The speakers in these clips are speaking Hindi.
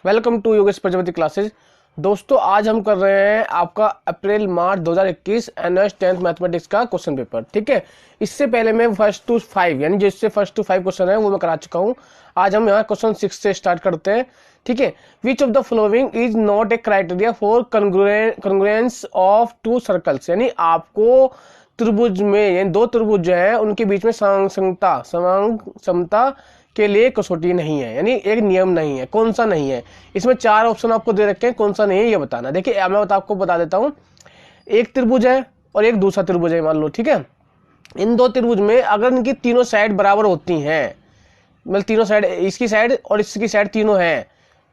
Welcome to Yogesh Prajapati classes. दोस्तों आज हम कर रहे हैं आपका अप्रैल मार्च 2021 एनएस 10th मैथमेटिक्स का क्वेश्चन पेपर। ठीक है, इससे पहले मैं फर्स्ट टू 5 यानी जिससे फर्स्ट टू 5 क्वेश्चन है वो मैं करा चुका हूं। आज हम यहाँ क्वेश्चन 6 से स्टार्ट करते हैं। ठीक है, which of the following is not a criteria for congruence of two circles, यानी आपको त्रिभुज में यानी दो त्रिभुज जो है उनके बीच में समता के लिए कसौटी नहीं है, यानी एक नियम नहीं है। कौन सा नहीं है? इसमें 4 ऑप्शन आपको दे रखे हैं, कौन सा नहीं है ये बताना। देखिए मैं आपको बता देता हूं, एक त्रिभुज है और एक दूसरा त्रिभुज है मान लो। ठीक है, इन दो त्रिभुज में अगर इनकी तीनों साइड बराबर होती हैं, मतलब तीनों साइड, इसकी साइड और इसकी साइड तीनों हैं,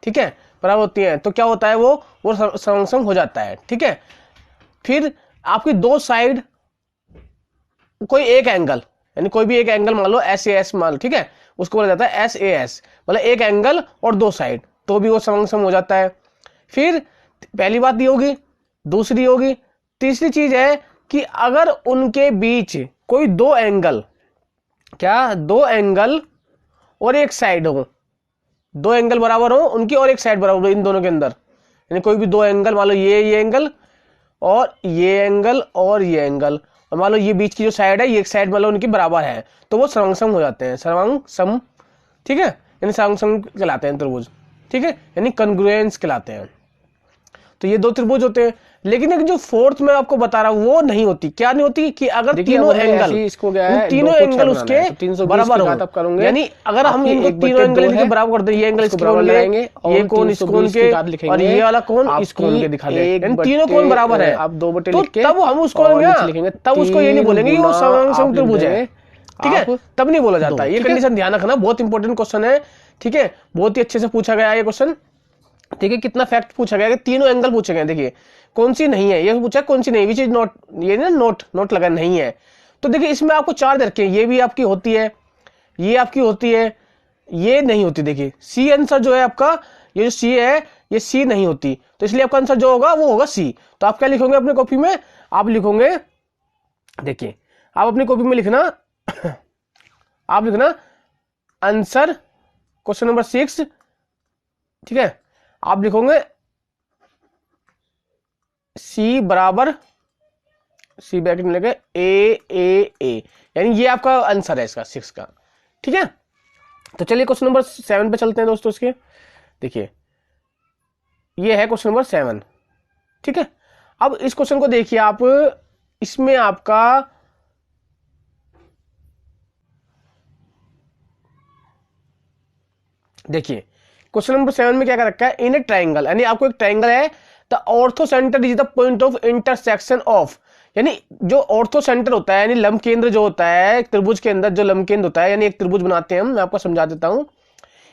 ठीक है, बराबर होती हैं, तो क्या होता है वो समसम हो जाता है। ठीक है, फिर आपकी दो साइड कोई एक एंगल, यानी कोई भी एक एंगल मान लो SAS मान लो, ठीक है, उसको बोला जाता है SAS, मतलब एक एंगल और दो साइड, तो भी वो समसम हो जाता है। फिर पहली बात ये होगी, दूसरी होगी, तीसरी चीज है कि अगर उनके बीच कोई दो एंगल, क्या दो एंगल और एक साइड हो, दो एंगल बराबर हो उनकी और एक साइड बराबर हो इन दोनों के अंदर, यानी कोई भी दो एंगल मान लो ये एंगल और ये एंगल और ये एंगल, और मान लो ये बीच की जो साइड है ये एक साइड मान लो उनकी बराबर है, तो वो सर्वसम हो जाते हैं, सर्वसम। ठीक है, यानी सर्वसम कहलाते हैं त्रिभुज। ठीक है, यानी कॉन्ग्रुएंस कहलाते हैं। तो ये दो त्रिभुज होते हैं, लेकिन एक जो फोर्थ में आपको बता रहा हूं वो नहीं होती। क्या नहीं होती? कि अगर तीनों एंगल, इसको गया है तीनों एंगल उसके बराबर हो, यानी अगर हम इनको तीनों एंगल के बराबर कर दें, ये एंगल इसके बराबर लगाएंगे, ये कोण इस कोण के और ये वाला कोण इस कोण के दिखा दें, यानी तीनों कोण बराबर है, आप 2 बटे तो लिख के तब हम उसको लिखेंगे, तब उसको ये नहीं बोलेंगे कि वो समसम त्रिभुज है। ठीक है, तब नहीं बोला जाता। ये कंडीशन ध्यान रखना, बहुत इंपॉर्टेंट क्वेश्चन है। ठीक है, बहुत ही अच्छे से पूछा गया है ये क्वेश्चन। ठीक है, कितना फैक्ट पूछा गया कि तीनों एंगल पूछे गए। देखिए कौन सी नहीं है, ये पूछा कौन सी नहीं, विच इज नॉट, ये ना नोट लगा नहीं है। तो देखिए इसमें आपको 4 दे रखे हैं, ये भी आपकी होती है, ये आपकी होती है, ये नहीं होती। देखिए सी आंसर जो है आपका, ये जो सी है ये सी नहीं होती, तो इसलिए आपका आंसर जो होगा वो होगा सी। तो आप क्या लिखोगे अपने कॉपी में? आप लिखोगे, देखिए आप अपनी कॉपी में लिखना आप लिखना आंसर क्वेश्चन नंबर 6। ठीक है, आप लिखोगे सी बराबर, सी ब्रैकेट में लगे ए, यानी ये आपका आंसर है इसका 6 का। ठीक है, तो चलिए क्वेश्चन नंबर 7 पे चलते हैं दोस्तों। इसके देखिए ये है क्वेश्चन नंबर 7। ठीक है, अब इस क्वेश्चन को देखिए आप, इसमें आपका देखिए क्वेश्चन नंबर 7 में क्या कर रखा है, इन ए ट्राइंगल, यानी आपको एक ट्राइंगल है, the ortho centre is the point of intersection of, यानी जो ऑर्थो सेंटर होता है, यानी लंब केंद्र जो होता है त्रिभुज के अंदर, जो लंब केंद्र होता है, यानी एक त्रिभुज बनाते हैं हम, मैं आपको समझा देता हूं।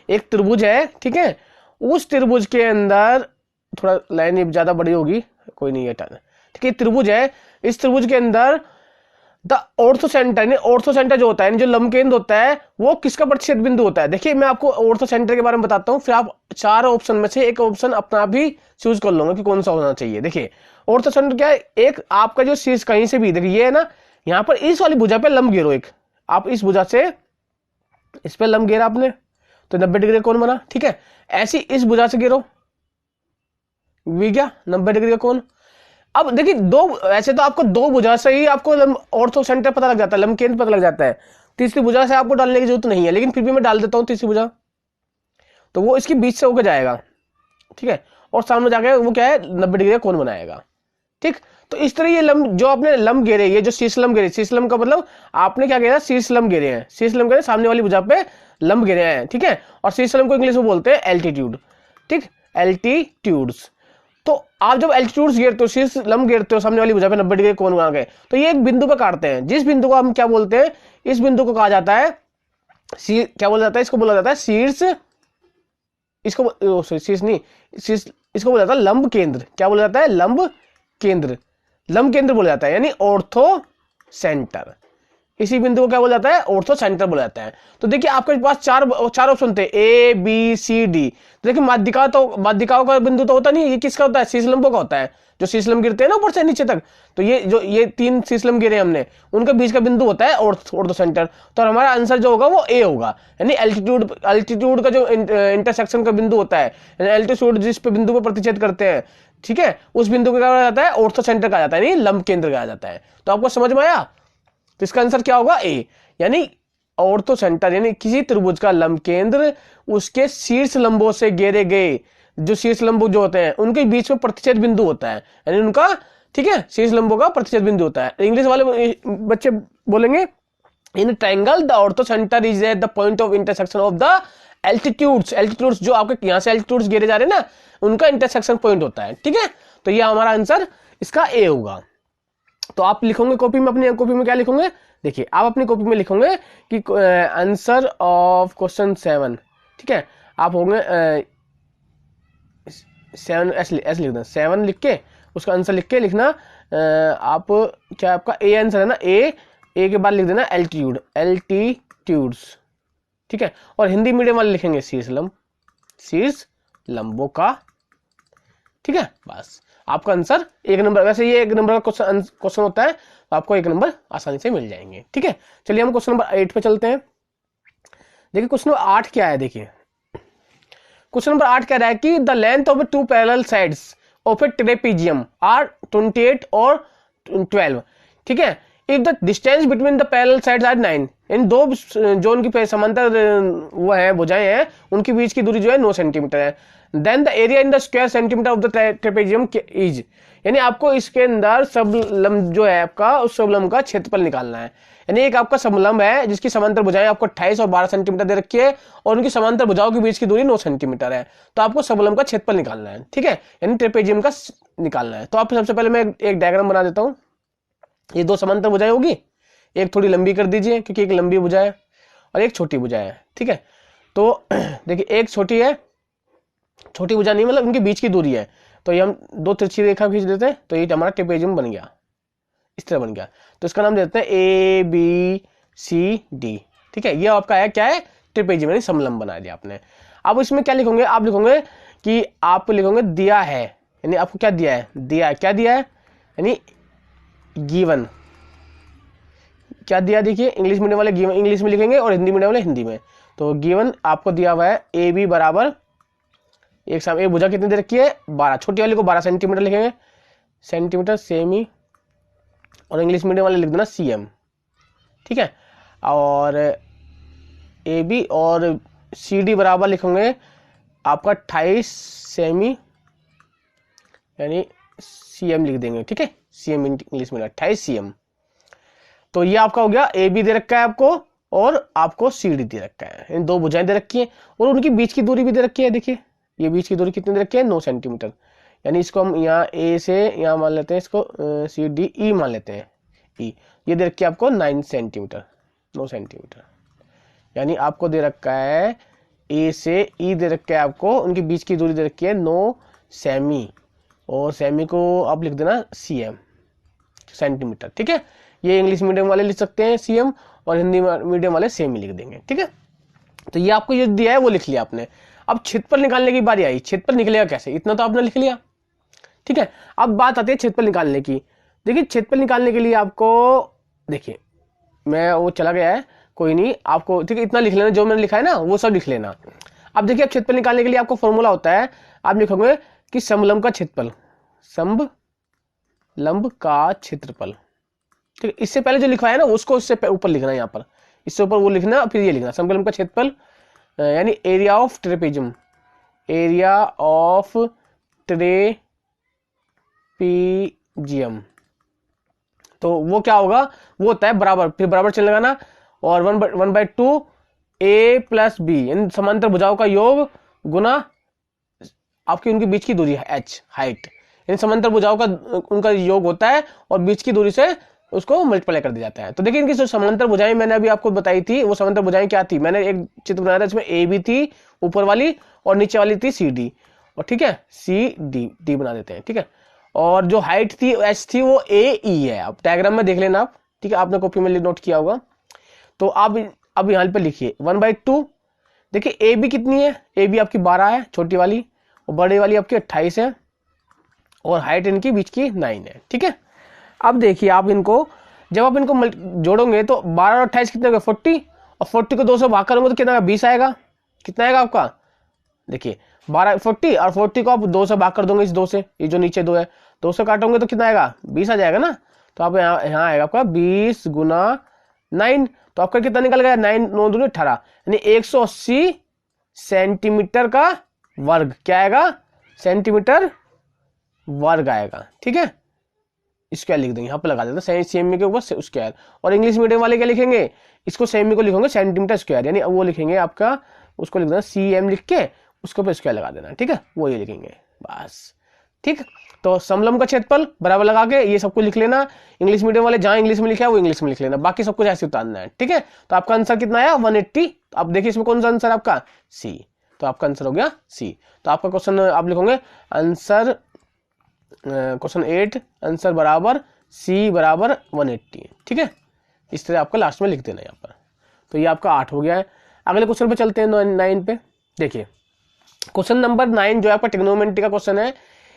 एक त्रिभुज है, ठीक है, उस त्रिभुज के अंदर, थोड़ा लाइन ज्यादा बड़ी होगी, कोई नहीं है, ठीक है, त्रिभुज है, इस त्रिभुज के अंदर द ऑर्थो सेंटर, यानी ऑर्थो सेंटर जो होता है, जो लंब केंद्र होता है, वो किसका प्रतिच्छेद बिंदु होता है। देखिए मैं आपको ऑर्थो सेंटर के बारे में बताता हूं, फिर आप 4 ऑप्शन में से एक ऑप्शन अपना भी चूज कर लोगे कि कौन सा होना चाहिए। देखिए ऑर्थो सेंटर क्या है, एक आपका जो शीर्ष कहीं से भी, देखिए ये है ना, यहां पर इस वाली भुजा पे लंब गिरो, एक आप इस भुजा से इस पे लंब गिरा आपने, तो 90 डिग्री का कोण बना। ठीक है, ऐसी इस भुजा से गिरो, भी गया 90 डिग्री का कोण। अब देखिए दो, ऐसे तो आपको दो भुजा से ही आपको ऑर्थो सेंटर पता लग जाता है, लंब केंद्र पता लग जाता है, तीसरी भुजा से आपको डालने की जरूरत नहीं है, लेकिन फिर भी मैं डाल देता हूं तीसरी भुजा, तो वो इसके बीच से होकर जाएगा। ठीक है, और सामने जाके वो क्या है, 90 डिग्री का कोण बनाएगा। ठीक, तो इस तरह ये लंब जो आपने लंब घेरे, ये जो शीर्ष लंब घेरे, शीर्ष लंब का मतलब आपने क्या घेरा, शीर्ष लंब घेरे हैं, शीर्ष लंब घेरे, सामने वाली भुजा पे लंब घेरे हैं। ठीक है, और शीर्ष लंब को इंग्लिश में बोलते हैं एल्टीट्यूड। ठीक, एल्टीट्यूड्स। तो आप जब एल्टीट्यूड्स घेरते हो, शीर्ष लंब घेरते हो सामने वाली भुजा पे 90 डिग्री कोण बना के, तो ये एक बिंदु पे काटते हैं, जिस बिंदु को हम क्या बोलते हैं, इस बिंदु को कहा जाता है क्या बोला जाता है, इसको बोला जाता है शीर्ष, इसको शीर्ष नहीं, शीर्ष, इसको बोला जाता है लंब केंद्र। क्या बोला जाता है? लंब केंद्र, लंब केंद्र बोला जाता है, यानी ऑर्थो सेंटर। इसी बिंदु को क्या बोला जाता है, ऑर्थो सेंटर बोला जाता है। तो देखिए आपके पास चार चार ऑप्शन थे, ए बी सी डी। तो देखिए माध्यिकाओं का बिंदु तो होता नहीं, ये किसका होता है, शीर्षलंबों का होता है, जो शीर्षलंब गिरते हैं ना ऊपर से नीचे तक। तो ये तीन शीर्षलंब गिरे हमने, उनके बीच का बिंदु होता है ऑर्थो सेंटर। तो हमारा आंसर जो होगा वो ए होगा, यानी एल्टीट्यूड का जो इंटरसेक्शन का बिंदु होता है, एल्टीट्यूड जिस पे बिंदु पर प्रतिच्छेद करते हैं, ठीक है, उस बिंदु को क्या कहा जाता है, ऑर्थो सेंटर कहा जाता है, यानी लंब केंद्र कहा जाता है। तो आपको समझ में आया? तो इसका आंसर क्या होगा, ए, यानी ऑर्थो सेंटर, यानी किसी त्रिभुज का लंब केंद्र उसके शीर्ष लंबों से घेरे गए, जो शीर्ष लंबो जो होते हैं उनके बीच में प्रतिच्छेद बिंदु होता है, यानी उनका, ठीक है, शीर्ष लंबों का प्रतिच्छेद बिंदु होता है। इंग्लिश वाले बच्चे बोलेंगे, in triangle the ortho centre is at the point of intersection of the altitudes जो आपके यहां से एल्टीट्यूड्स घेरे जा रहे हैं ना, उनका इंटरसेक्शन पॉइंट होता है, ठीक है। तो ये हमारा आंसर इसका ए होगा। तो आप लिखोगे कॉपी में, अपनी कॉपी में क्या लिखोगे, देखिए आप अपनी कॉपी में लिखोगे कि आंसर ऑफ क्वेश्चन 7, ठीक है, आप होंगे 7 ऐसे लिख देना, 7 लिख के उसका आंसर लिख के लिखना, आप क्या आपका ए आंसर है ना, ए के बाद लिख देना एल्टीट्यूड्स, ठीक है। और हिंदी मीडियम वाले लिखेंगे शीर्ष लंबों का, ठीक है। बस आपका आंसर 1 नंबर, वैसे ये 1 नंबर का क्वेश्चन होता है, तो आपको 1 नंबर आसानी से मिल जाएंगे, ठीक है। चलिए हम क्वेश्चन नंबर 8 पे चलते हैं। देखिए क्वेश्चन नंबर 8 क्या है, देखिए क्वेश्चन नंबर 8 कह रहा है कि the length of 2 parallel sides of a trapezium are 28 और 12, ठीक है। If the distance between the parallel sides are 9, इन दो जोन की समांतर वो है भुजाएं हैं, उनके बीच की दूरी जो है 9 सेंटीमीटर है। Then the area in the square centimetre of the trapezium is, यानी आपको इसके अंदर सबलंब जो है आपका, उस सबलंब का क्षेत्रफल निकालना है। यानी एक आपका समलंब है जिसकी समांतर भुजाएं आपको 28 और 12 सेंटीमीटर दे रखी है, और उनकी समांतर भुजाओं के बीच की दूरी 9 सेंटीमीटर है। तो आपको सबलंब का क्षेत्रफल निकालना है, ठीक है, यानी ट्रेपेजियम का निकालना है। तो आप सबसे पहले मैं एक डायग्राम बना देता हूं। ये 2 समांतर भुजाएं होगी, एक थोड़ी लंबी कर दीजिए क्योंकि एक लंबी भुजा है और एक छोटी भुजा है, ठीक है। तो देखिए एक छोटी है, छोटी भुजा नहीं मतलब उनके बीच की दूरी है, तो ये हम 2 तिरछी रेखा खींच देते हैं, तो ये हमारा ट्रेपेजियम बन गया, इस तरह बन गया। तो इसका नाम देते हैं ए बी सी डी, ठीक है। ये आपका है क्या है, ट्रेपेजियम, यानी समलंब बना दिया आपने। अब इसमें क्या लिखोगे, आप लिखोगे कि आप लिखोगे दिया है, यानी आपको क्या दिया है, दिया है, क्या दिया है, यानी गिवन, क्या दिया, देखिए इंग्लिश मीडियम वाले गिवन इंग्लिश में लिखेंगे और हिंदी मीडियम वाले हिंदी में। तो गिवन आपको दिया हुआ है ए बी बराबर, एक भुजा कितनी दे रखी है, 12, छोटी वाली को 12 सेंटीमीटर लिखेंगे, सेंटीमीटर सेमी, और इंग्लिश मीडियम वाले लिख देना सीएम, ठीक है। और ए बी और सी डी बराबर लिखेंगे आपका 28 सेमी, यानी सीएम लिख देंगे, ठीक है, सीएम इंग्लिश में 28 सीएम। तो ये आपका हो गया, ए बी दे रखा है आपको और आपको सी डी दे रखा है, इन 2 भुजाएं दे रखी है और उनकी बीच की दूरी भी दे रखी है। देखिए ये बीच की दूरी कितनी दे रखी है, 9 सेंटीमीटर, यानी इसको हम यहाँ ए से यहाँ मान लेते हैं, इसको सी डी ई मान लेते हैं, ई, ये दे रखी है आपको 9 सेंटीमीटर, 9 सेंटीमीटर, यानी आपको दे रखा है ए से ई दे रखा है आपको, उनकी बीच की दूरी दे रखी है 9 सेमी, और सेमी को आप लिख देना सीएम, सेंटीमीटर, ठीक है। ये इंग्लिश मीडियम वाले लिख सकते हैं सीएम, और हिंदी मीडियम वाले सेमी लिख देंगे, ठीक है। तो ये आपको ये दिया है वो लिख लिया आपने। अब क्षेत्रफल निकालने की बारी आई, क्षेत्रफल निकलेगा कैसे, इतना तो आपने लिख लिया, ठीक है। अब बात आती है क्षेत्रफल निकालने की। देखिए क्षेत्रफल निकालने के लिए आपको, देखिए मैं वो चला गया है, कोई नहीं, आपको ठीक है इतना लिख लेना, जो मैंने लिखा है ना वो सब लिख लेना। अब देखिए अब क्षेत्रफल निकालने के लिए आपको फॉर्मूला होता है, आप लिखोगे कि समलंब का क्षेत्रफल, समलंब का क्षेत्रफल, ठीक है। इससे पहले जो लिखा है ना उसको इससे ऊपर लिखना है, यहाँ पर इससे ऊपर वो लिखना, फिर ये लिखना समलंब का क्षेत्रफल, यानी area of trapezium, area of trapezium. तो वो क्या होगा, वो होता है बराबर, फिर बराबर चिन्ह लगाना, और 1/2 ए प्लस बी, यानी समांतर भुजाओं का योग गुना आपकी उनके बीच की दूरी है एच, हाइट, यानी समांतर भुजाओं का उनका योग होता है और बीच की दूरी से उसको मल्टीप्लाई कर दिया जाता है। तो देखिए इनकी जो समांतर भुजाएं मैंने अभी आपको बताई थी, वो समांतर भुजाएं क्या थी, मैंने एक चित्र बनाया था जिसमें ए बी थी ऊपर वाली और नीचे वाली थी सी डी, और ठीक है सी डी डी बना देते हैं, ठीक है। और जो हाइट थी एच थी वो ए ई है, आप डायग्राम में देख लेना आप, ठीक है, आपने कॉपी में नोट किया होगा। तो आप अब यहाँ पे लिखिए 1/2। देखिए ए बी कितनी है, ए बी आपकी 12 है छोटी वाली, और बड़ी वाली आपकी 28 है, और हाइट इनकी बीच की 9 है। ठीक है, अब देखिए आप इनको जब आप इनको जोड़ोगे तो 12 और 28 कितने होगा 40, और 40 को 2 से भाग करोगे तो कितना 20 आएगा। कितना आएगा आपका, देखिए 12 40, और 40 को आप 2 से भाग कर दोगे इस 2 से, ये जो नीचे 2 है 2 से काटोगे तो कितना आएगा 20 आ जाएगा ना। तो आप यहाँ आएगा आपका 20 गुना 9, तो आपका कितना निकल गया 9 9 दूनी 18, यानी 180 सेंटीमीटर का वर्ग। क्या आएगा, सेंटीमीटर वर्ग आएगा। ठीक है, स्क्वायर लिख देंगे, यहाँ पे लगा देते हैं सेमी के ऊपर स्क्वायर। और इंग्लिश मीडियम वाले क्या लिखेंगे, इसको सेमी को लिखेंगे सेंटीमीटर स्क्वायर, यानी वो लिखेंगे आपका, उसको लिख देना CM लिख के उसके ऊपर स्क्वायर लगा देना। ठीक है, वो ये लिखेंगे बस। ठीक, तो समलंब का क्षेत्रफल बराबर लगा के ये सबको लिख लेना। इंग्लिश मीडियम वाले जहां इंग्लिश में लिखा है वो इंग्लिश में लिख लेना, बाकी सब कुछ ऐसे उतारना है। ठीक है, तो आपका आंसर कितना आया 180। अब देखिए इसमें कौन सा आंसर आपका सी, तो आपका आंसर हो गया सी। तो आपका क्वेश्चन आप लिखोगे आंसर क्वेश्चन 8 आंसर बराबर सी बराबर 180। ठीक है, इस तरह आपका लास्ट में लिख देना यहाँ पर। तो ये आपका 8 हो गया है। अगले क्वेश्चन पे चलते हैं 9 पे। देखिए क्वेश्चन नंबर 9 जो आपका ट्रिग्नोमेट्री का क्वेश्चन है,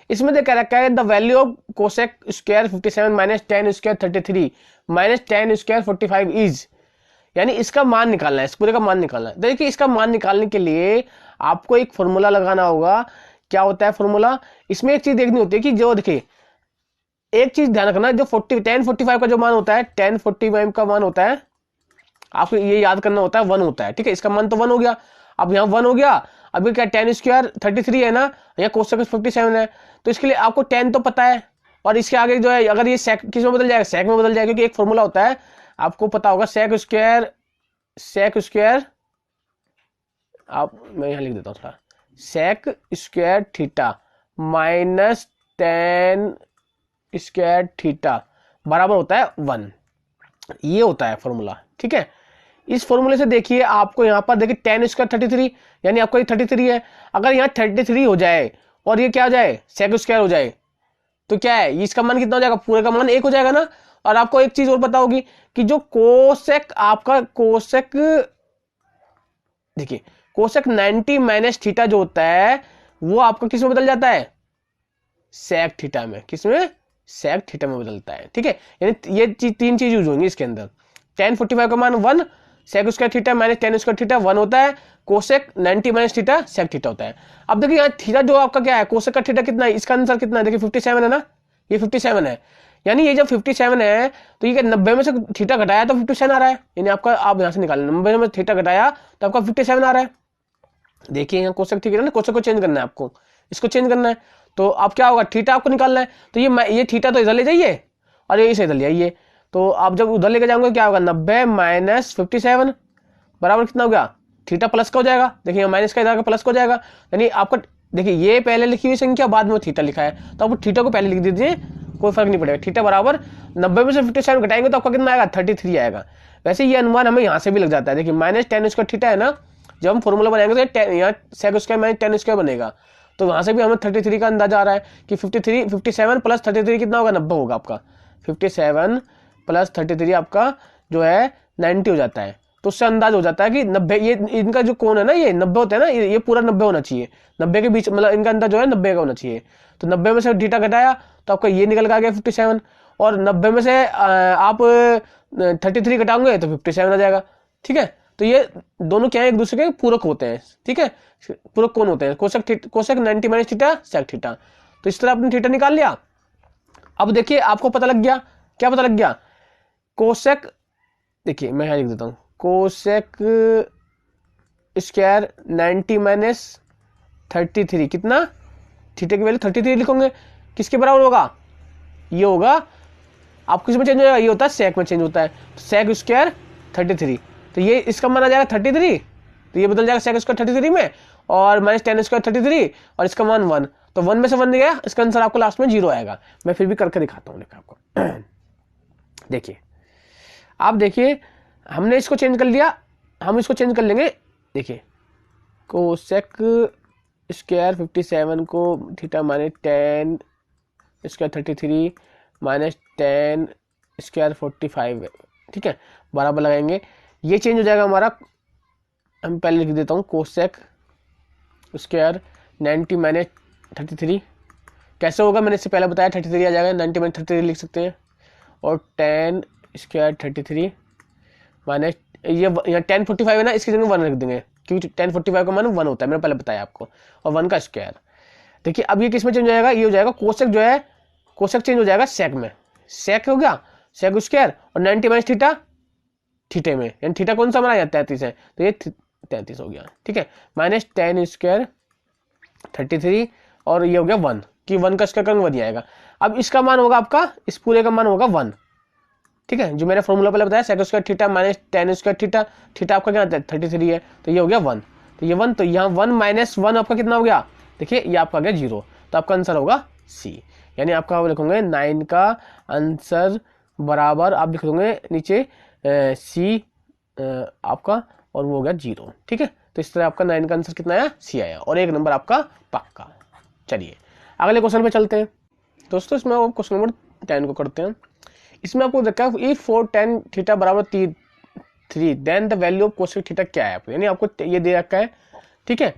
इसमें देखा रखा है the value of cosec square 57 minus tan square 33 minus tan square 45 is, यानी इसका मान निकालना है, इस पूरे का मान निकालना है। देखिए इसका मान निकालने के लिए आपको एक फॉर्मूला लगाना होगा। क्या होता है फॉर्मूला, इसमें एक चीज देखनी होती है कि जो देखिए एक चीज ध्यान रखना, जो 1045 का जो मान होता है 1045 का मान होता है, आपको ये याद करना होता है 1 होता है। ठीक है, इसका मान तो 1 हो गया। अब यहाँ 1 हो गया, अभी क्या टेन स्क्वायर 33 है ना, यहाँ कोसेक 57 है, तो इसके लिए आपको 10 तो पता है, और इसके आगे जो है अगर ये सेक किस में बदल जाएगा, सेक में बदल जाएगा, क्योंकि एक फॉर्मूला होता है आपको पता होगा सेक स्क्वायर आप मैं यहाँ लिख देता हूँ थोड़ा, sec square theta minus tan square theta बराबर होता है 1, ये होता है फॉर्मूला। ठीक है, इस फॉर्मूले से देखिए आपको यहाँ पर देखिए टेन स्क्वायर 33, यानी आपको ये 33 है, अगर यहाँ 33 हो जाए और ये क्या हो जाए सेक स्क्वायर हो जाए तो क्या है, इसका मान कितना हो जाएगा, पूरे का मान 1 हो जाएगा ना। और आपको एक चीज और पता होगी कि जो कोसेक आपका कोसेक, देखिए कोसेक 90 माइनस थीटा जो होता है वो आपका किस में बदल जाता है, सेक थीटा में। किसमें, सेक थीटा में बदलता है। ठीक है, यानी ये तीन चीज यूज होंगी इसके अंदर। 1045 का मान 1, sec square theta minus tan square theta 1 होता है, cosec 90 minus theta sec theta होता है। अब देखिए यहाँ थीटा जो आपका क्या है, कोसेक का थीटा कितना है, इसका आंसर कितना है, देखिए 57 है ना, ये 57 है, यानी ये जब 57 है तो ये 90 में से थीटा घटाया तो 57 आ रहा है, यानी आपका आप यहाँ से निकालें 90 में थीटा घटाया तो आपका 57 आ रहा है। देखिए यहाँ कोसेक थीटा ना, कोसेक को चेंज करना है आपको, इसको चेंज करना है, तो अब क्या होगा थीटा आपको निकालना है, तो ये थीटा तो इधर ले जाइए और ये इसे इधर ले आइए, तो आप जब उधर लेके जाओगे क्या होगा 90 माइनस 57 बराबर कितना हो गया, थीटा प्लस का हो जाएगा। देखिए माइनस का इधर का प्लस का हो जाएगा, यानी आपका देखिए ये पहले लिखी हुई संख्या बाद में थीटा लिखा है, तो आप थीटा को पहले लिख दीजिए, कोई फर्क नहीं पड़ेगा। थीटा बराबर 90 में से 57 घटाएंगे तो आपका कितना आएगा 33 आएगा। वैसे ये अनुमान हमें यहाँ से भी लग जाता है। देखिए माइनस टेन स्क्वायर थीटा है ना, जब हम फॉर्मूला बनाएंगे तो यहाँ sec square minus tan square बनेगा, तो वहां से भी हमें 33 का अंदाजा आ रहा है कि 57 प्लस 33 कितना होगा 90 होगा आपका, 57 प्लस 33 आपका जो है 90 हो जाता है। तो उससे अंदाज हो जाता है कि 90, ये इनका जो कोण है ना ये 90 होता है ना, ये पूरा 90 होना चाहिए, 90 के बीच मतलब इनका अंदाज जो है 90 का होना चाहिए। तो 90 में से थीटा घटाया तो आपका ये निकल के आ गया 57, और 90 में से आप 33 घटाओगे तो 57 आ जाएगा। ठीक है, तो ये दोनों क्या है एक दूसरे के पूरक होते हैं। ठीक है, पूरक कोण होते हैं, cosec 90 minus theta sec theta. तो इस तरह आपने थीटा निकाल लिया। अब देखिए आपको पता लग गया, क्या पता लग गया, कोसेक, देखिए मैं यहाँ लिख देता हूँ, कोसेक स्क्वायर 90 माइनस 33 कितना, थीटा की वैल्यू 33 लिखोगे, किसके बराबर होगा, ये होगा, आप किस में चेंज होगा, ये होता है सेक में चेंज होता है, तो सेक स्क्वायर 33, तो ये इसका मान आ जाएगा 33, तो ये बदल जाएगा सेक स्क्वायर 33 में, और माइनस टेन स्क्वायर 33, और इसका मान 1, तो 1 में से 1 गया, इसका आंसर आपको लास्ट में 0 आएगा। मैं फिर भी करके दिखाता हूँ आपको। देखिए आप देखिए हमने इसको चेंज कर लिया, हम इसको चेंज कर लेंगे। देखिए कोसेक स्क्वायर 57 को theta minus tan square 33 minus tan square 45 है, ठीक है, बराबर लगाएंगे, ये चेंज हो जाएगा हमारा, हम पहले लिख देता हूँ कोसेक स्क्वायर 90 माइनस 33, कैसे होगा मैंने इससे पहले बताया, 33 आ जाएगा, 90 माइनस 33 लिख सकते हैं, और 10 स्क्वायर 33 माइनस ये यहाँ 1045 है ना, इसकी जगह 1 रख देंगे क्योंकि 1045 का मान 1 होता है, मैंने पहले बताया आपको, और 1 का स्क्वायर। देखिए अब ये किस में चेंज हो जाएगा, ये हो जाएगा कोसेक जो है, कोसेक चेंज हो जाएगा सेक में, सेक हो गया सेक स्क्वायर, और 90 माइनस थीटा थीटे में, यानी थीटा कौन सा हमारा यहाँ 33 है, तो ये 33 हो गया, ठीक है, माइनस 10 स्क्वायर 33, और ये हो गया 1, कि 1 का स्क्वायर करेंगे 1 ही आएगा। अब इसका मान होगा आपका, इस पूरे का मान होगा 1, ठीक है, जो मैंने फॉर्मूला पहले बताया, sec square theta minus 10 square theta, theta आपका क्या आता है 33 है, तो ये हो गया 1, तो ये 1, तो यहाँ 1 माइनस 1 आपका कितना हो गया, देखिए ये आपका आ गया 0, तो आपका आंसर होगा सी, यानी आपका लिखोगे 9 का आंसर बराबर आप लिख दोगे नीचे सी आपका, और वो हो गया 0, ठीक है, तो इस तरह आपका 9 का आंसर कितना आया, सी आया, और 1 नंबर आपका पक्का। चलिए अगले क्वेश्चन पे चलते हैं दोस्तों, इसमें आप क्वेश्चन नंबर 10 को करते हैं। इसमें आपको देखा है इफ 4 tan थीटा बराबर 3 then the value of cosec theta क्या है, यानी आपको ये दे रखा है, ठीक है,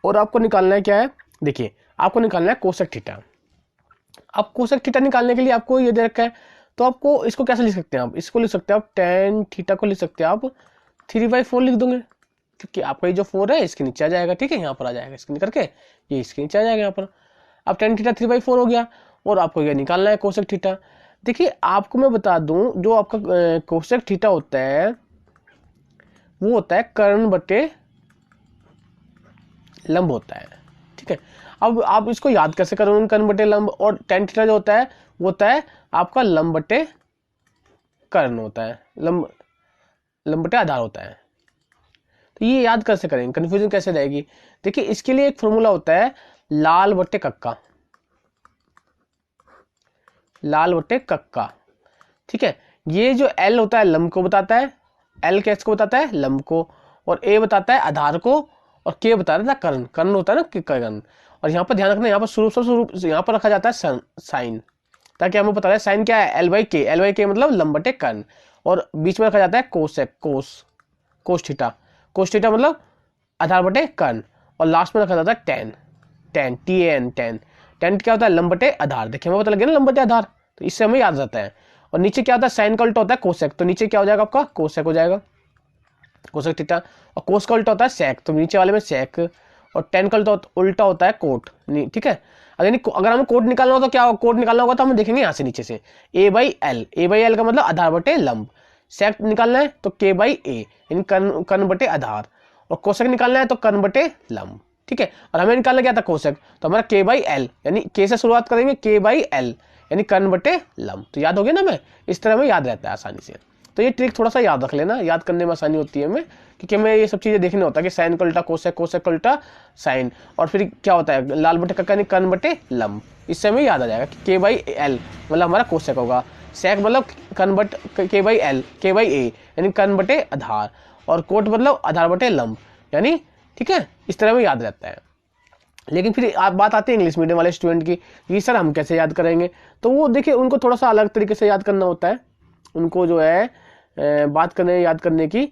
और आपको निकालना है क्या है, देखिए आपको निकालना है कोसेक थीटा। अब कोसेक थीटा निकालने के लिए आपको ये दे रखा है, तो आपको इसको कैसे लिख सकते हैं, आप इसको लिख सकते हैं, आप tan थीटा को लिख सकते हैं आप 3/4 लिख दोगे, क्योंकि आपका ये जो 4 है इसके नीचे आ जाएगा, ठीक है, यहाँ पर आ जाएगा इसके करके, ये इसके नीचे आ जाएगा यहाँ पर। अब tan थीटा 3/4 हो गया, और आपको ये निकालना है कोसेक थीटा। देखिए आपको मैं बता दूं, जो आपका कोसेक थीटा होता है वो होता है कर्ण बटे लंब होता है, ठीक है। अब आप इसको याद कैसे करोगे, कर्ण बटे लंब, और tan थीटा जो होता है वो होता है आपका लंब बटे कर्ण होता है, लंब बटे आधार होता है, तो ये याद कैसे करेंगे, कंफ्यूजन कैसे रहेगी। देखिए इसके लिए एक फॉर्मूला होता है लाल बटे कक्का, लाल बटे कक्का, ठीक है, ये जो L होता है लंब को बताता है, L कैस को बताता है लंब को, और A बताता है आधार को, और K बताता है कर्ण, कर्ण होता है ना कर्ण, और यहाँ पर ध्यान रखना, यहाँ पर स्वरूप यहाँ पर रखा जाता है साइन, ताकि हमें पता है साइन क्या है, L by K मतलब लंब बटे कर्ण, और बीच में रखा जाता है कोसेक कोस थीटा मतलब आधार बटे कर्ण, और लास्ट में रखा जाता है tan क्या होता है लंब बटे आधार, देखिए हमें पता लग गया ना लंब बटे आधार, तो इससे हमें याद रहता है। और नीचे क्या होता है साइन का उल्टा होता है कोसेक, तो नीचे क्या हो जाएगा आपका कोसेक हो जाएगा, कोसेक थीटा, और कोस का उल्टा होता है सेक, तो नीचे वाले में सेक, और tan का उल्टा होता है कोट, ठीक है। अगर हमें कोट निकालना हो तो क्या कोट निकालना होगा, तो हम देखेंगे यहाँ से नीचे से a/l का मतलब आधार बटे लंब, सेक निकालना है तो k/a यानी कर्ण बटे आधार, और कोसेक निकालना है तो कर्ण बटे लंब, ठीक है। और हमें निकालना क्या था कोसेक, तो हमारा k/l यानी k से शुरुआत करेंगे, k/l यानी कर्ण बटे लंब, तो याद हो गया ना, मैं इस तरह में याद रहता है आसानी से। तो ये ट्रिक थोड़ा सा याद रख लेना, याद करने में आसानी होती है हमें, क्योंकि हमें ये सब चीजें देखने होता है कि साइन का उल्टा कोसेक, कोसेक का उल्टा साइन, और फिर क्या होता है लाल बटे कक्का यानी कर्ण बटे लंब, इससे हमें याद आ जाएगा कि k/l मतलब हमारा कोसेक होगा, सेक मतलब कर्ण बटे k/a यानी कर्ण बटे आधार, और कोट मतलब आधार बटे लंब, यानी ठीक है, इस तरह में याद रहता है। लेकिन फिर आप बात आती है इंग्लिश मीडियम वाले स्टूडेंट की, ये सर हम कैसे याद करेंगे, तो वो देखिए उनको थोड़ा सा अलग तरीके से याद करना होता है, उनको जो है बात करने याद करने की,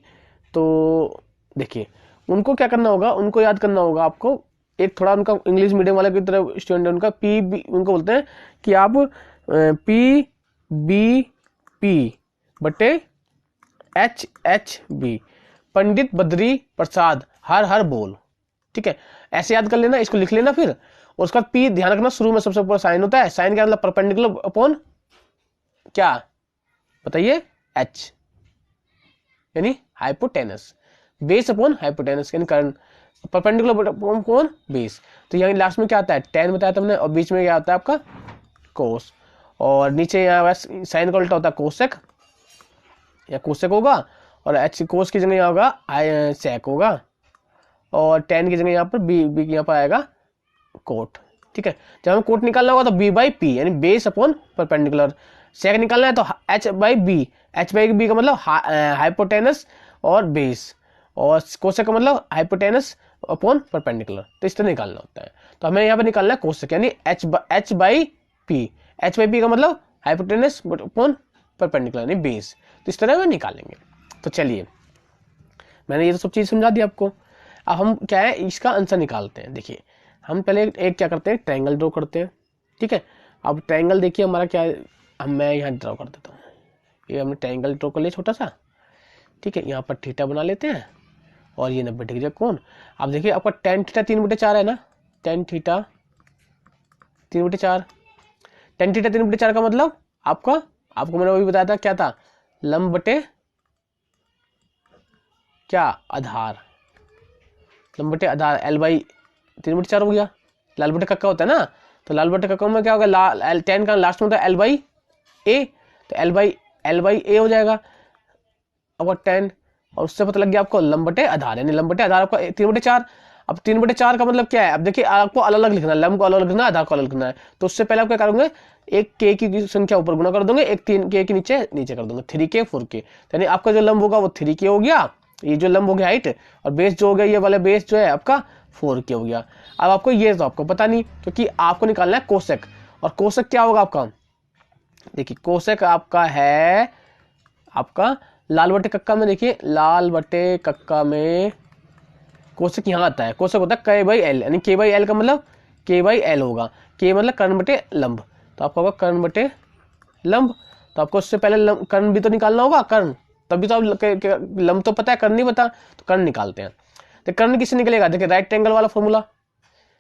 तो देखिए उनको क्या करना होगा, उनको याद करना होगा आपको एक थोड़ा उनका इंग्लिश मीडियम वाले की तरह स्टूडेंट है उनका PB, उनको बोलते हैं कि आप PBP बटे HHB पंडित बद्री प्रसाद हर हर बोल, ठीक है, ऐसे याद कर लेना, इसको लिख लेना फिर, और उसका P ध्यान रखना शुरू में सबसे ऊपर साइन होता है, साइन क्या मतलब परपेंडिकुलर अपॉन क्या बताइए H यानी हाइपोटेनस, बेस अपॉन हाइपोटेनस यानी कर्ण, परपेंडिकुलर अपॉन बेस, तो यहाँ लास्ट में क्या आता है tan बताया तुमने, और बीच में क्या होता है आपका कोस, और नीचे यहाँ साइन का उल्टा होता है कोसेक या कोसेक होगा, और H कोस की जगह यहाँ होगा सेक होगा, और tan की जगह यहाँ पर बी यहाँ पर आएगा कोट, ठीक है। जब हमें कोट निकालना होगा तो B/P यानी बेस अपॉन परपेंडिकुलर, सेक निकालना है तो H/B, H/B का मतलब हाइपोटेनस और बेस, और कोसेक का मतलब हाइपोटेनस अपॉन परपेंडिकुलर, तो इस तरह निकालना होता है। तो हमें यहाँ पे निकालना है कोसेक यानी H/P का मतलब हाइपोटेनस अपॉन परपेंडिकुलर यानी बेस। तो इस तरह में निकालेंगे। तो चलिए मैंने ये तो सब चीज़ समझा दी आपको। अब हम क्या है इसका आंसर निकालते हैं। देखिए हम पहले एक क्या करते हैं, ट्रायंगल ड्रॉ करते हैं। ठीक है, अब ट्रायंगल देखिए हमारा क्या है, मैं यहाँ ड्रॉ कर देता हूँ। ये हमने ट्रायंगल ड्रॉ कर लिया छोटा सा। ठीक है, यहाँ पर थीटा बना लेते हैं और ये 90 डिग्री कोण। अब देखिए आपका tan थीटा 3/4 है ना, tan थीटा 3/4। tan थीटा 3/4 का मतलब आपको मैंने वही बताया था, क्या था, लंब बटे क्या, आधार। लंब बटे आधार L/3/4 हो गया। लाल बटे कक्का होता है ना, तो लाल बटे कक्का में क्या होगा, tan का लास्ट में होता है L/A, तो L/A हो जाएगा आपका tan। और उससे पता लग गया आपको लंब बटे आधार, यानी लंब बटे आधार आपका 3/4। अब 3/4 का मतलब क्या है, अब देखिए आपको अलग अलग लिखना है, लंब को अलग लिखना है, आधार को अलग लिखना है। तो उससे पहले आप क्या करोगे, एक k की संख्या ऊपर गुना कर दोगे, एक 3k के नीचे कर दोगे, 3k 4k। यानी आपका जो लंब होगा वो 3k हो गया, ये जो लंब हो गया हाइट, और बेस जो हो गया ये वाला बेस जो है आपका 4k हो गया। अब आपको ये तो आपको पता नहीं, क्योंकि आपको निकालना है कोसेक। और कोसेक क्या होगा आपका, देखिए कोसेक आपका है आपका लाल बटे कक्का में, देखिए लाल बटे कक्का में कोसेक यहाँ आता है, कोसेक होता है k/l, यानी k/l का मतलब k/l होगा, k मतलब कर्ण बटे लंब, तो आपका होगा कर्ण बटे लंब। तो आपको उससे पहले कर्ण भी तो निकालना होगा, कर्ण, तभी तो आप लंब तो पता है, कर्ण नहीं पता, तो कर्ण निकालते हैं। तो कर्ण किससे निकलेगा, देखिए राइट एंगल वाला फॉर्मूला,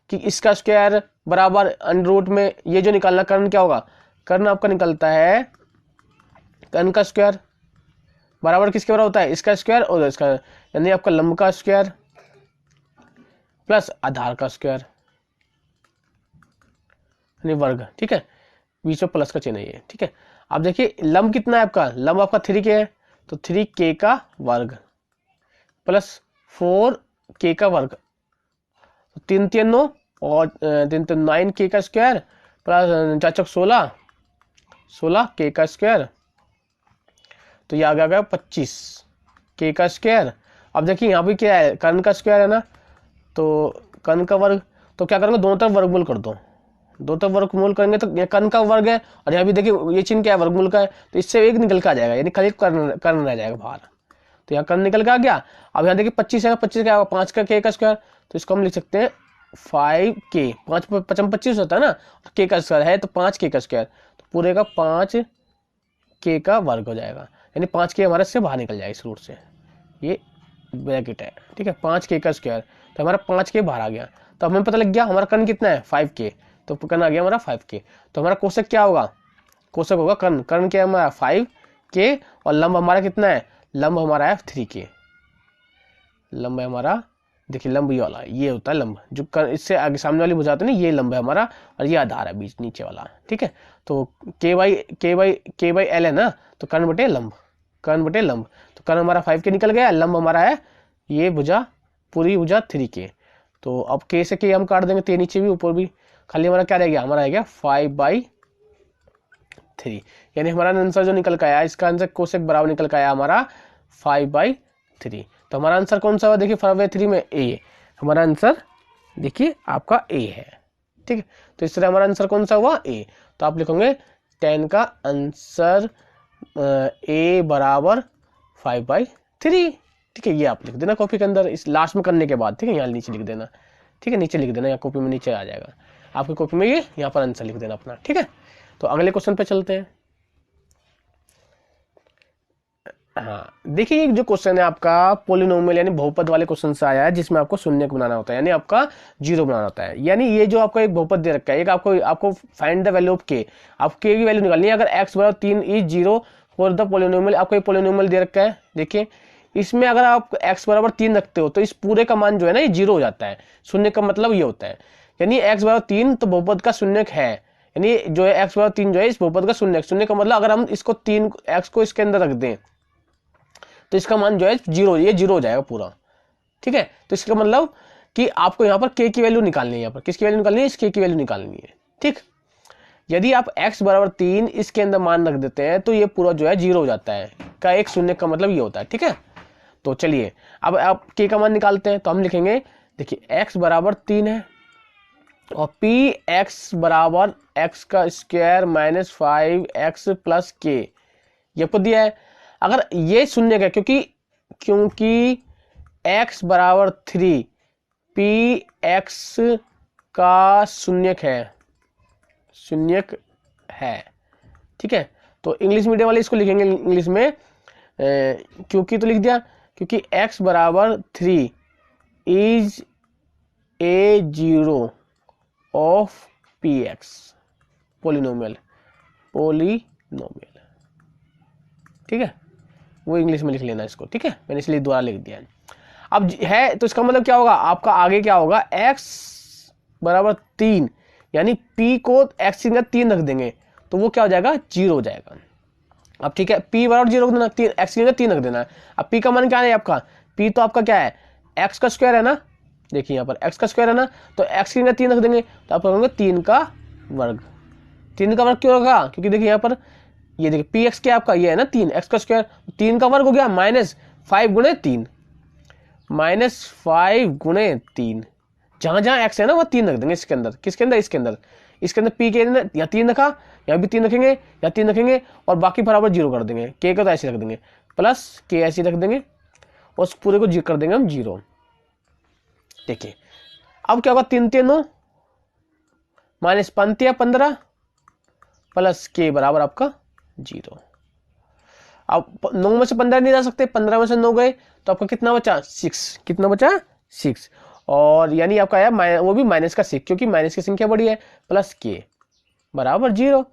कि इसका स्क्वायर बराबर अंडर में ये जो निकालना, कर्ण क्या होगा, कर्ण आपका निकलता है, कर्ण का स्क्वायर बराबर किसके बराबर होता है, इसका स्क्वायर और इसका, यानी आपका लंब का स्क्वायर प्लस आधार का स्क्वायर यानी वर्ग। ठीक है, बीच में प्लस का चिन्ह है ये। ठीक है, अब देखिए लंब कितना है आपका, लंब आपका 3k है, तो 3k का वर्ग प्लस 4k का वर्ग, तो 3 3 9 और 3 3 9k का स्क्वायर प्लस 4 16 16k का स्क्वायर, तो ये आ गया 25k का स्क्वायर। अब देखिए यहाँ पे क्या है, कर्ण का स्क्वायर है ना, तो कर्ण का वर्ग, तो क्या करेंगे, दोनों तरफ वर्गमूल कर दो, दो तरफ वर्गमूल करेंगे तो ये कर्ण का वर्ग है, और यहाँ भी देखिए ये चिन्ह क्या है, वर्गमूल का है, तो इससे एक निकल के आ जाएगा, यानी खाली कर्ण रह जाएगा बाहर। तो यहाँ कर्ण निकल के आ गया। अब यहाँ देखिए 25 है, 25 क्या होगा, 5 का k का स्क्वायर, तो इसको हम लिख सकते हैं 5k, 5 55 25 होता है ना, k का स्क्वायर है तो 5k का स्क्वायर, तो पूरे का 5k का वर्ग हो जाएगा, यानी 5k हमारे से बाहर निकल जाएगा इस रूट से, ये ब्रैकेट है। ठीक है, 5k का स्क्वायर, तो हमारा 5k बाहर आ गया। तो हमें पता लग गया हमारा कर्ण कितना है, 5k, तो कर्ण आ गया हमारा 5k। तो हमारा कोशक क्या होगा, कोशक होगा कर्ण, कर्ण क्या है हमारा 5k, और लंब हमारा कितना है, लंब हमारा है 3k। लंब है हमारा, देखिए लंब ये वाला, ये होता है लंब, जो इससे आगे सामने वाली भुजा होती है ना, ये लंब है हमारा, और ये आधार है बीच नीचे वाला। ठीक है, तो k/l है ना, तो कर्ण बटे लंब, कर्ण बटे लंब, तो कर्ण हमारा 5k निकल गया, लंब हमारा है ये भुजा, पूरी भुजा 3k। तो अब k से k हम काट देंगे, ते नीचे भी ऊपर भी, खाली हमारा क्या रह गया, हमारा रह गया 5/3, यानी हमारा आंसर जो निकल के आया, इसका आंसर कोसेक बराबर निकल के आया हमारा 5/3। तो हमारा आंसर कौन सा हुआ, देखिए 5/3 में ए, हमारा आंसर देखिए आपका ए है। ठीक है, तो इस तरह हमारा आंसर कौन सा हुआ, ए। तो आप लिखोगे 10 का आंसर ए बराबर 5/3। ठीक है, ये आप लिख देना कॉपी के अंदर, इस लास्ट में करने के बाद। ठीक है, यहाँ नीचे लिख देना। ठीक है, नीचे लिख देना, यहाँ कॉपी में नीचे आ जाएगा आपकी कॉपी में, ये यहाँ पर आंसर लिख देना अपना। ठीक है, तो अगले क्वेश्चन पे चलते हैं। हाँ, देखिए जो क्वेश्चन है आपका पोलिनोमियल यानी बहुपद वाले क्वेश्चन से आया है, जिसमें आपको शून्य बनाना होता है, यानी आपका जीरो बनाना होता है। यानी ये जो आपका एक बहुपद दे रखा है, एक आपको फाइंड द वैल्यू ऑफ के, आप के की वैल्यू निकालनी है। अगर x बराबर 3 इज 0 फॉर द पोलिनोमियल, आपको एक पोलिनोमियल दे रखा है। देखिए इसमें अगर आप x बराबर 3 रखते हो तो इस पूरे का मान जो है ना, ये 0 हो जाता है। शून्य का मतलब ये होता है, यानी x बराबर 3 तो बहुपद का शून्य है, यानी जो है x बराबर 3 जो है इस बहुपद का शून्य। शून्य का मतलब अगर हम इसको 3 x को इसके अंदर रख दें तो इसका मान जो है 0, ये 0 हो जाएगा पूरा। ठीक है, तो इसका मतलब कि आपको यहाँ पर k की वैल्यू निकालनी है, यहाँ पर किसकी वैल्यू निकालनी है, इस k की वैल्यू निकालनी है। ठीक, यदि आप x बराबर 3 इसके अंदर मान रख देते हैं तो ये पूरा जो है 0 हो जाता है, का एक शून्य का मतलब ये होता है। ठीक है, तो चलिए अब आप k का मान निकालते हैं। तो हम लिखेंगे, देखिए x बराबर 3 है और px बराबर x का square minus 5x plus k, ये आपको दिया है। अगर ये शून्य का, क्योंकि x बराबर 3, पी एक्स का शून्यक है, ठीक है। तो इंग्लिश मीडियम वाले इसको लिखेंगे इंग्लिश में क्योंकि तो लिख दिया, क्योंकि x बराबर 3 is a zero of P x, polynomial, ठीक है। वो इंग्लिश में लिख लेना इसको, ठीक है, मैंने इसलिए दोबारा लिख दिया है। अब है तो इसका मतलब क्या होगा, आपका आगे क्या होगा, x बराबर 3, यानी p को x की जगह 3 रख देंगे तो वो क्या हो जाएगा, 0 हो जाएगा। अब ठीक है, p बराबर 0 रख देना, x की जगह 3 रख देना है। अब p का मान क्या है आपका, p तो आपका क्या है, x का स्क्वायर है ना, देखिए यहाँ पर x का स्क्वायर है ना, तो x की जगह 3 रख देंगे तो आप कहोगे 3 का वर्ग। 3 का वर्ग क्यों रखा, क्योंकि देखिए यहाँ पर ये देखिए पी एक्स क्या आपका ये है ना 3, एक्स का स्क्वायर, 3 का वर्ग हो गया -5 गुणे 3, -5 गुणे 3, जहां जहां एक्स है ना वो 3 रख देंगे इसके अंदर, किसके अंदर, इसके अंदर पी के अंदर या 3 रखा, यहाँ भी 3 रखेंगे या 3 रखेंगे और बाकी बराबर 0 कर देंगे, के का तो ऐसे रख देंगे, प्लस के ऐसे रख देंगे और उस पूरे को कर देंगे हम 0। देखिए अब क्या होगा, 3 3 9 -5 15 प्लस के बराबर आपका 0। अब 9 में से 15 नहीं जा सकते, 15 में से 9 गए तो आपका कितना बचा, 6, कितना बचा 6, और यानी आपका आया वो भी माइनस का 6, क्योंकि माइनस की संख्या बड़ी है, प्लस के बराबर 0।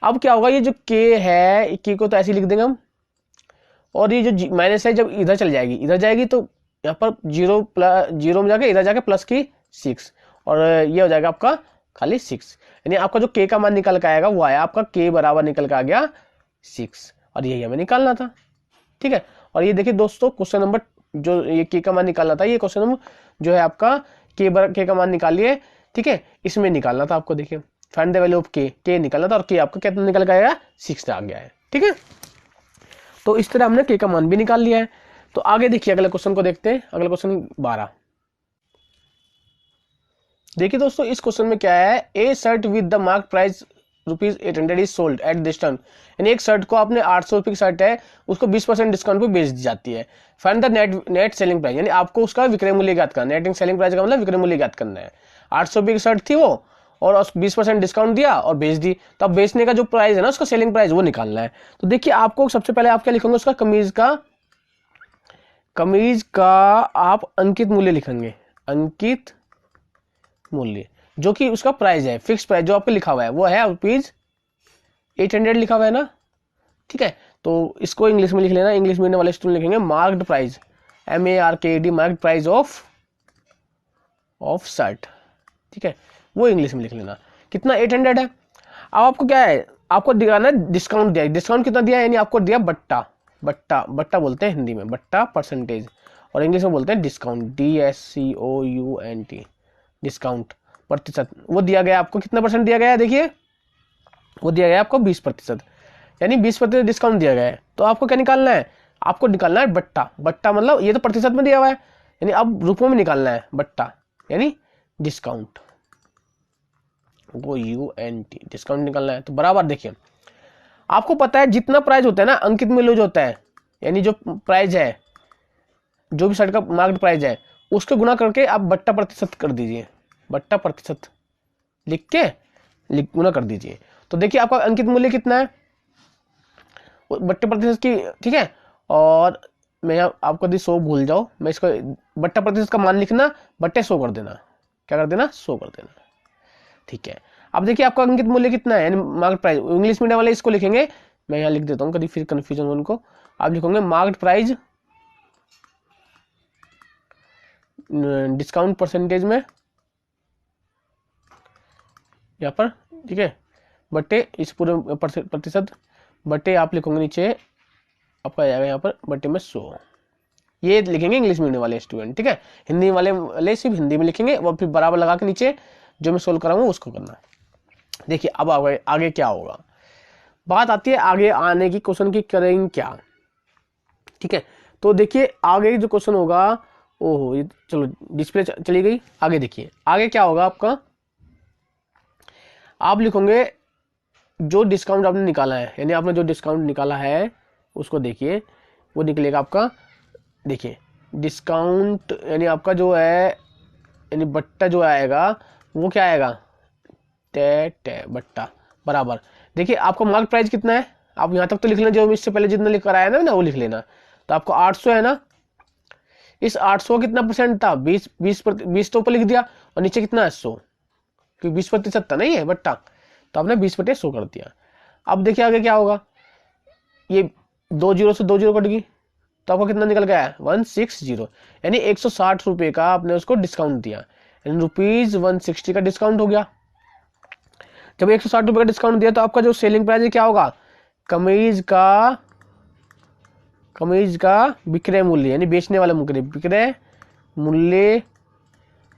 अब क्या होगा, ये जो के है, के को तो ऐसे लिख देंगे हम, और ये जो माइनस है जब इधर चल जाएगी, इधर जाएगी तो यहाँ पर 0 में जाके इधर जाके प्लस की 6, और ये हो जाएगा आपका खाली 6, यानी आपका जो के का मान निकल के आएगा वो आया आपका के बराबर निकल के आ गया 6, और यही हमें निकालना था, ठीक है। और ये देखिए दोस्तों, क्वेश्चन नंबर जो ये के का मान निकालना था, ये क्वेश्चन नंबर जो है आपका के का मान निकालिए, ठीक है, इसमें निकालना था आपको। देखिए फाइंड द वैल्यू ऑफ के निकालना था, और के आपका कितना निकल के आएगा, 6 आ गया है, ठीक है। तो इस तरह हमने के का मान भी निकाल लिया है। तो आगे देखिए अगले क्वेश्चन को देखते हैं, अगला क्वेश्चन 12। देखिए दोस्तों इस क्वेश्चन में क्या है, ए shirt with the mark price ₹800 is sold at this time, यानी एक शर्ट को आपने 800 रुपये की शर्ट है उसको 20% डिस्काउंट पे बेच दी जाती है। Find the net selling price, यानी आपको उसका विक्रय मूल्य ज्ञात करना है। नेट सेलिंग प्राइस का मतलब विक्रय मूल्य ज्ञात करना है। 800 रुपये की शर्ट थी वो, और 20% डिस्काउंट दिया और बेच दी, तो अब बेचने का जो प्राइस है ना उसका सेलिंग प्राइस वो निकालना है। तो देखिए आपको सबसे पहले आप क्या लिखेंगे, उसका कमीज का आप अंकित मूल्य लिखेंगे, अंकित मूल्य जो कि उसका प्राइस है, फिक्स प्राइस जो आपको लिखा हुआ है वो है ₹800 लिखा हुआ है ना, ठीक है। तो इसको इंग्लिश में लिख लेना, इंग्लिश मीडियम वाले स्टूडेंट लिखेंगे marked price, MARKD, marked price of shirt, ठीक है, वो इंग्लिश में लिख लेना। कितना 800 है। अब आपको क्या है, आपको दिखाना डिस्काउंट दिया, डिस्काउंट कितना दिया, यानी आपको दिया बट्टा बोलते हैं हिंदी में, बट्टा परसेंटेज, और इंग्लिश में बोलते हैं डिस्काउंट, DISCOUNT, डिस्काउंट प्रतिशत। वो दिया गया आपको कितना परसेंट दिया गया है, देखिए वो दिया गया आपको 20%, यानी 20% डिस्काउंट दिया गया है। तो आपको क्या निकालना है, आपको निकालना है बट्टा मतलब ये तो प्रतिशत में दिया हुआ है, यानी अब रुपयों में निकालना है बट्टा, यानी डिस्काउंट, वो UNT डिस्काउंट निकालना है। तो बराबर देखिए आपको पता है जितना प्राइस होता है ना, अंकित मूल्य जो होता है, यानी जो प्राइस है, जो भी शर्ट का मार्केट प्राइस है उसको गुना करके आप बट्टा प्रतिशत कर दीजिए, बट्टा प्रतिशत लिख के गुना कर दीजिए। तो देखिए आपका अंकित मूल्य कितना है बट्टे प्रतिशत की, ठीक है। और मैं आपको यदि 100 भूल जाओ, मैं इसको बट्टा प्रतिशत का मान लिखना, बट्टे 100 कर देना, क्या कर देना, 100 कर देना, ठीक है। अब देखिए आपका अंकित मूल्य कितना है, यानी मार्केट प्राइस, इंग्लिश मीडियम वाले इसको लिखेंगे, मैं यहाँ लिख देता हूँ कभी फिर कंफ्यूजन उनको। आप लिखोगे मार्केट प्राइस डिस्काउंट परसेंटेज में यहाँ पर, ठीक है, बट्टे इस पूरे प्रतिशत, बट्टे आप लिखोगे नीचे आपका आएगा यहाँ पर बट्टे में 100, ये लिखेंगे इंग्लिश मीडियम वाले स्टूडेंट, ठीक है। हिंदी वाले सिर्फ हिंदी में लिखेंगे और फिर बराबर लगा के नीचे जो मैं सोल्व कराऊंगा उसको करना। देखिए अब आगे क्या होगा, बात आती है आगे आने की, क्वेश्चन की करेंगे क्या, ठीक है। तो देखिए आगे जो क्वेश्चन होगा, ओहो ये चलो डिस्प्ले चली गई, आगे देखिए आगे क्या होगा आपका, आप लिखोगे जो डिस्काउंट आपने निकाला है, यानी आपने जो डिस्काउंट निकाला है उसको देखिए, वो निकलेगा आपका, देखिए डिस्काउंट यानी आपका जो है, यानी बट्टा जो आएगा वो क्या आएगा, टे टे बट्टा बराबर। देखिए आपका मार्केट प्राइस कितना है, आप यहाँ तक तो लिख लेना, जो इससे पहले जितना लिख कर आया ना वो लिख लेना। तो आपको 800 है ना, इस 800 कितना परसेंट था, 20 तो ऊपर लिख दिया, और नीचे कितना है 100, क्योंकि 20% था नहीं है बट्टा, तो आपने 20/100 कर दिया। अब देखिए आगे क्या होगा, ये 2 जीरो से 2 जीरो कट गई, तो आपको कितना निकल गया है 160, यानी 160 रुपये का आपने उसको डिस्काउंट दिया, यानी ₹160 का डिस्काउंट हो गया। जब 160 रुपये का डिस्काउंट दिया तो आपका जो सेलिंग प्राइस है क्या होगा, कमीज का विक्रय मूल्य, यानी बेचने वाला मूल्य, विक्रय मूल्य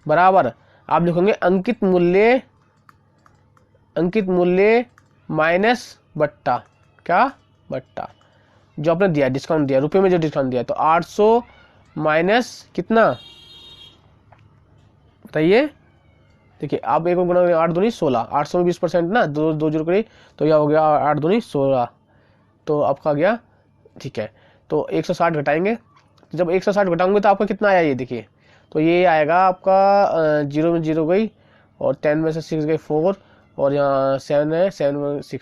बराबर आप लिखेंगे अंकित मूल्य माइनस बट्टा, क्या बट्टा जो आपने दिया, डिस्काउंट दिया रुपए में, जो डिस्काउंट दिया, तो 800 माइनस कितना बताइए। देखिए आप एक गुना 8 दूनी 16, 800 में 20% ना, दो जीरो करी, तो यह हो गया 8 दूनी 16, तो आपका गया, ठीक है। तो 160 घटाएंगे, जब 160 घटाओगे तो आपका कितना आया, ये देखिए, तो ये आएगा आपका 0 में 0 गई, और 10 में से 6 गई 4, और यहाँ 7 है, 7 में 6,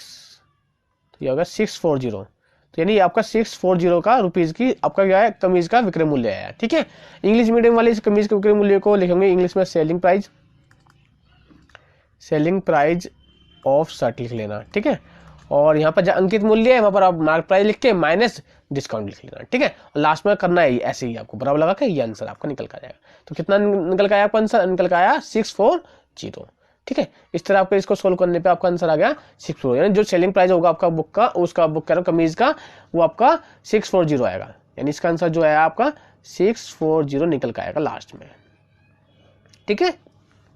तो ये होगा 640। तो यानी आपका 640 का रुपीज़ की आपका क्या है, कमीज का विक्रय मूल्य आया, ठीक है। इंग्लिश मीडियम वाले इस कमीज के विक्रय मूल्य को लिखेंगे इंग्लिश में सेलिंग प्राइस ऑफ शर्ट लिख लेना, ठीक है। और यहाँ पर जो अंकित मूल्य है वहाँ पर आप मार्क प्राइस लिख के माइनस डिस्काउंट लिख लेना, ठीक है। और लास्ट में करना है ऐसे ही, आपको बराबर लगा के ये आंसर आपका निकल कर जाएगा। तो कितना निकल का आया आपका आंसर, निकल का आया 640, ठीक है। इस तरह आपको इसको सोल्व करने पे आपका आंसर आ गया 640, यानी जो सेलिंग प्राइस होगा आपका बुक का, उसका बुक कह रहा हूँ कमीज का, वो आपका 640 आएगा, यानी इसका आंसर जो है आपका 640 निकल का आएगा लास्ट में, ठीक है।